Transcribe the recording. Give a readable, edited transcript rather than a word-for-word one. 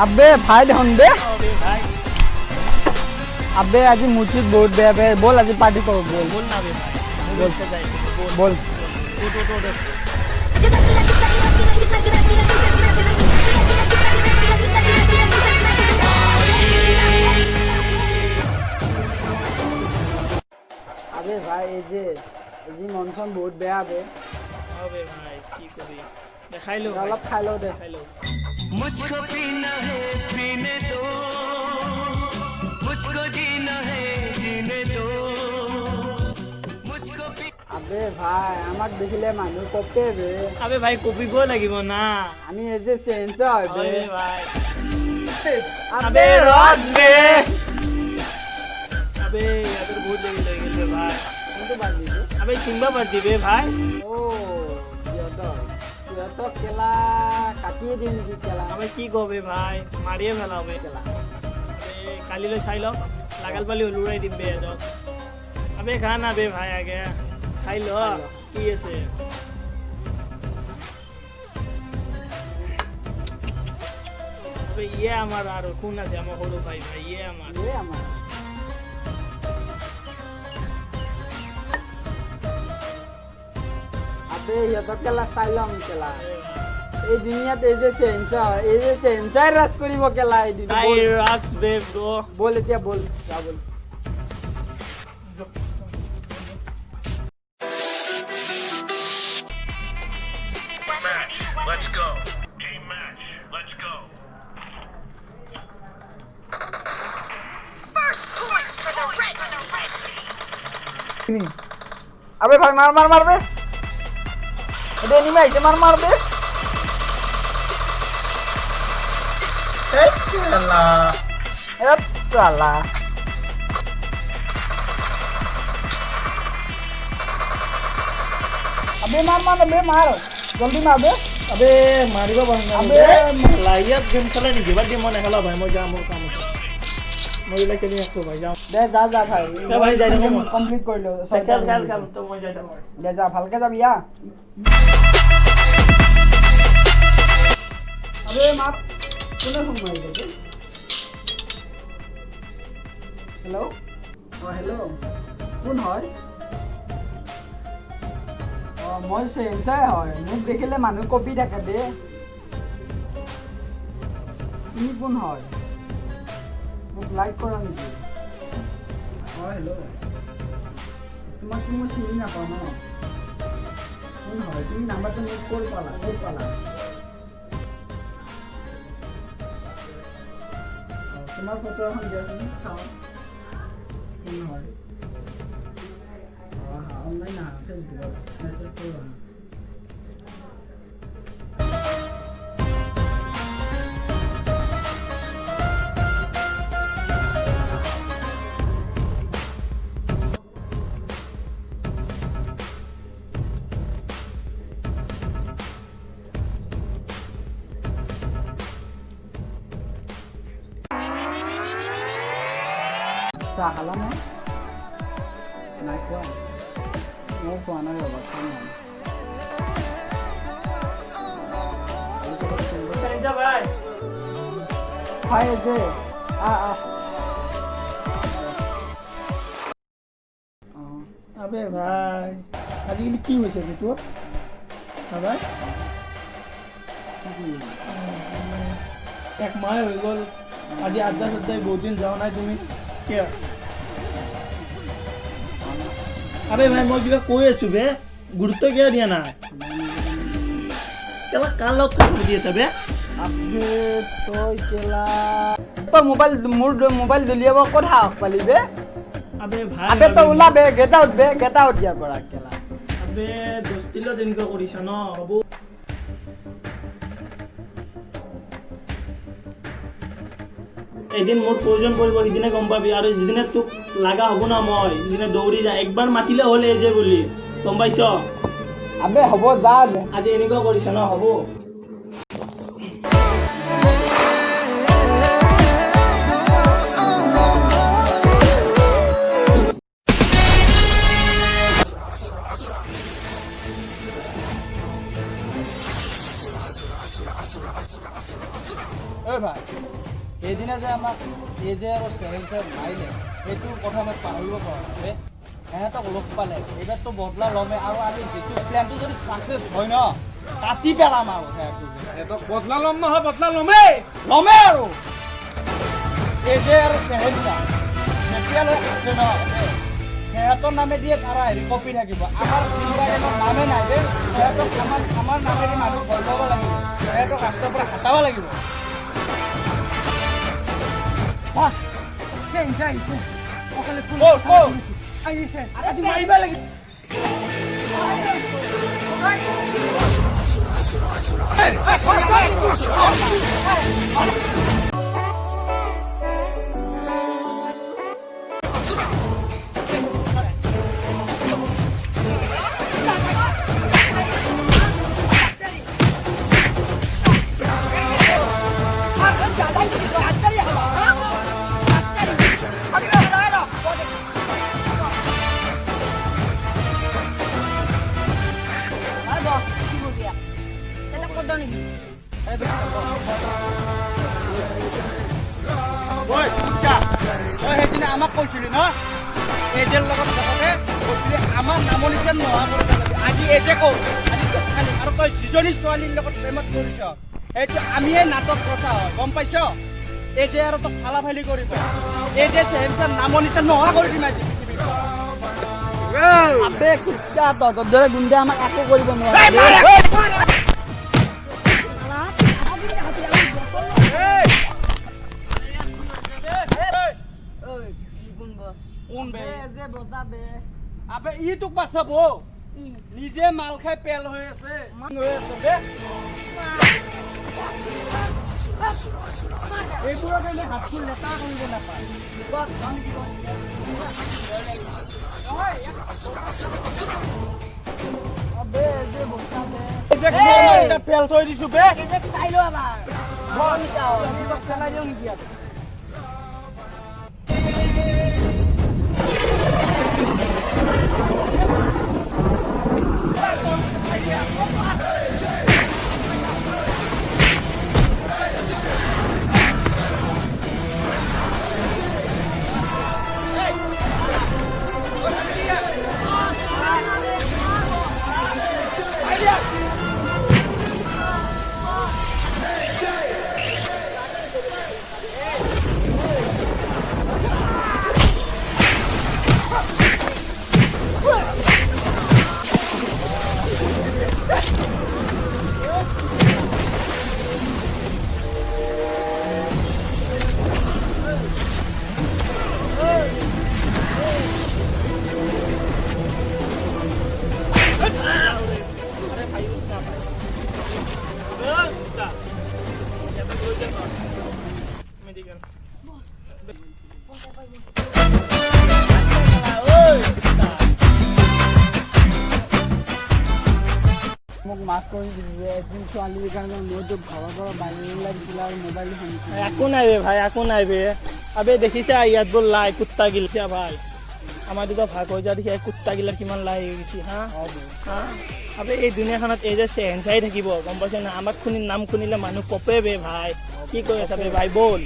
আবে ভাই দেখোন বে अबे भाई আবে আজি মুচিত বহুত বেয়া বে বল আজি পার্টি করব বল बोल ना बे भाई बोल। बोलते जाएंगे बोल বল तो আবে ভাই এই যে মনসন বহুত বেয়া বে अबे भाई की करी দেখাই লো অলপ খাই লও দে देखाई लो मुझको पीना है पीने दो मुझको जीना है जीने दो मुझको আবে ভাই আমাক দেখিলে মানুহ কপে বে अबे भाई কপিব লাগিব না আমি এই যে চেঞ্জ হয় বে अबे भाई আবে रॉड बे अबे यार बहुत लगी लगे बे भाई কোনটো বাদ দিবি अबे चिंबा पर दिबे भाई ও সিহঁতক কেলা কাটিয়ে দিম নেকি কেলা अबे की কবে ভাই মারিয়ে ফেলাবে কেলা अबे কালিলৈ চাই লওক লাগাল পালি উলুৰাই দিম বে এজক अबे খা না বে ভাই আগে খাই ল কি আছে अबे ইয়ে আমার আর কোন আছে আমার হলো ভাই ভাই ইয়ে আমার এ আমার আবে সিহঁতক কেলা চাই লম কেলা এই দুনিয়াত এই যে চেঞ্চাই ৰাজ কৰিব কেলা এই দিন তাই রাস বে ব্রো বল এতিয়া বল যা বল Match. Let's go. Team match. Let's go. First points for the red team. আবে ভাই মার বে এটা এনিমি আইছে মার বে এই খেলা এ সালা আবে মার জলদি মার বে अबे मारिबा बंद अबे, लाइया गेम खेला नहीं गेम गेम मने खेला भाई मैं जा मोर काम मैं इला के लिए तो भाई जाओ দে যা ভাই দে ভাই, যাই দেখো। কমপ্লিট কৰি ল खेल तो मैं जाता हूं দে যা ভালকে যাবি ইয়া আবে মার কোনে ফোন মাৰিছে হেল্ল' হেল্ল' কোন হয় মই চেঞ্চাই হয় মোক দেখিলে মানুহ কপি থাকে বে তুমি কোন হয় মোক লাইক কৰা নেকি হেল্ল' তোমাক কি মই চিনি নাপাওঁ ন কোন হয় তুমি নাম্বাৰটো মোক ক'ত পালা তোমাৰ ফটো এখন দিয়াচোন চাওঁ কোন হয় অনলাইন আহা ফেচবুকত মেছেজ কৰোঁ আহা চাহ খালা নাই খোৱা মই খোৱা নাই ৰ'বা খাম संजय भाई খাই যে अबे भाई আজিকালি কি হৈছে তোৰ ভাই এক মাহ হৈ গ'ল আজি আড্ডা সদায় বহুত দিন যোৱা নাই তুমি কিয় আবে ভাই মই কিবা কৈ আছো বে গুৰুত্ব কিয় দিয়া নাই কেলা কাৰ লগত কথা পাতি আছা বে আবে তই কেলা তই মোবাইল দলিয়াব ক'ত সাহস পালি বে আবে ভাই আবে তই ওলা বে গেট আউট ইয়াৰ পৰা কেলা আবে দস্তিলত এনেকুৱা কৰিছ ন হ'ব এদিন মোৰ প্ৰয়োজন পৰিব সিদিনে গম পাবি আৰু যিদিনে তোক লাগা হ'ব না মই সিদিনে দৌৰি যা একবাৰ মাতিলে হ'ল এই যে বুলি গম পাইছ আবে হ'ব যা আজি এনেকুৱা কৰিছ ন হ'ব ভাই আমাক এই যে আৰু চেহেঞ্চাৰ মাৰিলে সেইটো কথা মই পাহৰিব পৰা নাই সিহঁতক লগ পালে এইবাৰতো বদলা ল'মে আৰু আমি যিটো প্লেনটো যদি ছাকচেছ হয় ন কাটি পেলাম আৰু সিহঁতক বদলা ল'ম নহয় বদলা ল'মেই আৰু এই যে আৰু চেহেঞ্চাৰ যেতিয়ালৈ আছে ন সিহঁতৰ নামে দিয়ে চাৰা হেৰি কপি থাকিব আমাৰ ফিল্ডাৰৰ নামে নাই যে সিহঁতক আমাৰ নামেৰে মানুহ ভয় ল'ব লাগিব সিহঁতক ৰাস্তাৰ পৰা হটাব লাগিব বছ চেঞ্জ আহিছে অকলে আহিছে আজি মাৰিব লাগিব সেইদিনা আমাক কৈছিলি ন এজেৰ লগত থাকোঁতে কৈছিলি আমাৰ নামনিতে নোহোৱা কৰিব লাগে আজি এজে কওঁ আজি খালি আৰু তই যিজনী ছোৱালীৰ লগত প্ৰেমত কৰিছ সেইটো আমিয়ে নাটক ৰচা হয় গম পাইছ এই যে আৰু তোক ফালাফালি কৰিব এই যে চেহেঞ্চাৰ নামনিতে নোহোৱা কৰি দিম আজি আবে কুত্তা তহঁতৰ দৰে গুণ্ডে আমাক একো কৰিব নোৱাৰে আবে ই তোক বাচাব নিজে মাল খাই পেল হৈ আছে এইবোৰৰ কাৰণে হাতখন লেটা কৰিব নাপায় পেল থৈ দিছো বে চাই লো এবাৰ পেলাই দিওঁ নেকি মোক মাফ কৰি দিবি এদিন ছোৱালীৰ কাৰণে মইতো ঘৰৰ পৰা বাহিৰ ওলাই দিছিলোঁ আৰু মোবাইল একো নাই বে ভাই একো নাই বে আবে দেখিছা ইয়াত বোৰ লাই কুত্তা গিলছা ভাই আমাৰ দুটা ভাগ হৈ যোৱা দেখি কুত্তা গিলাৰ কিমান লাই হৈ গৈছে হা আবে এই দুনিয়াখনত এই যে চেহেঞ্চাই থাকিব গম পাইছে না আমাক নাম শুনিলে মানুহ কপে বে ভাই কি কৈ আছা বে ভাই বল